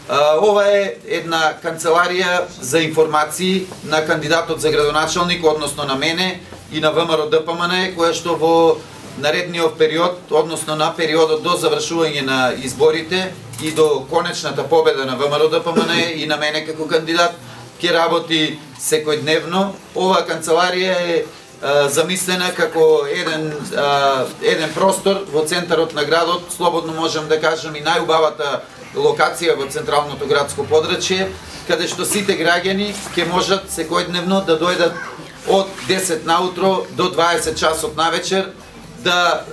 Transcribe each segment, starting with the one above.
Ова е една канцеларија за информации на кандидатот за градоначалник, односно на мене и на ВМРО-ДПМН, која што во наредниот период, односно на периодот до завршување на изборите и до конечната победа на ВМРО-ДПМН и на мене како кандидат, ќе работи секојдневно. Оваа канцеларија е замислена како еден простор во центарот на градот, слободно можам да кажам и најубавата локација во централното градско подрачје, каде што сите граѓани ќе можат секојдневно да дојдат од 10 наутро до 20 часот навечер да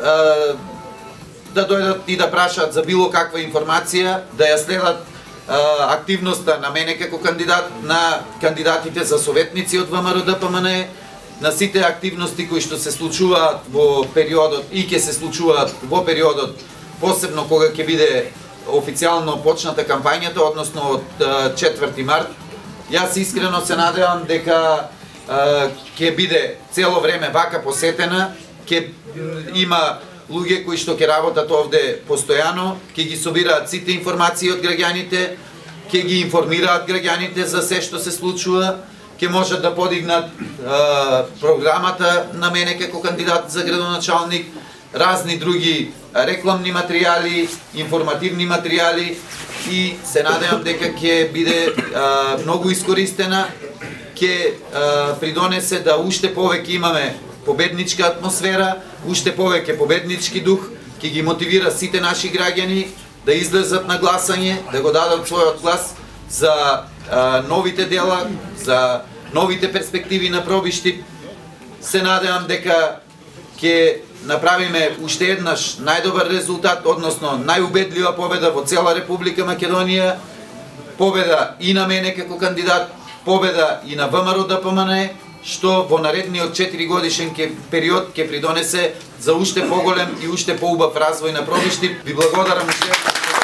дојдат и да прашаат за било каква информација, да ја следат активноста на мене како кандидат, на кандидатите за советници од ВМРО-ДПМН, на сите активности кои што се случуваат во периодот и ќе се случуваат во периодот, посебно кога ќе биде официјално почната кампањата, односно од 4 март. Јас искрено се надевам дека ќе биде цело време вака посетена, ќе има луѓе кои што ќе работат овде постојано, ќе ги собираат сите информации од граѓаните, ќе ги информираат граѓаните за се што се случува, ќе можат да подигнат програмата на мене како кандидат за градоначалник, разни други рекламни материјали, информативни материјали и се надевам дека ќе биде многу искористена, ќе придонесе да уште повеќе имаме победничка атмосфера, уште повеќе победнички дух, ќе ги мотивира сите наши граѓани да излезат на гласање, да го дадат својот глас за новите дела, за новите перспективи на Пробиштип. Се надевам дека ќе направиме уште еднаш најдобар резултат, односно најубедлива победа во цела Република Македонија, победа и на мене како кандидат, победа и на ВМРО-ДПМН, што во наредниот 4 годишен период ќе придонесе за уште поголем и уште поубав развој на Пробиштип. Ви благодарам уште.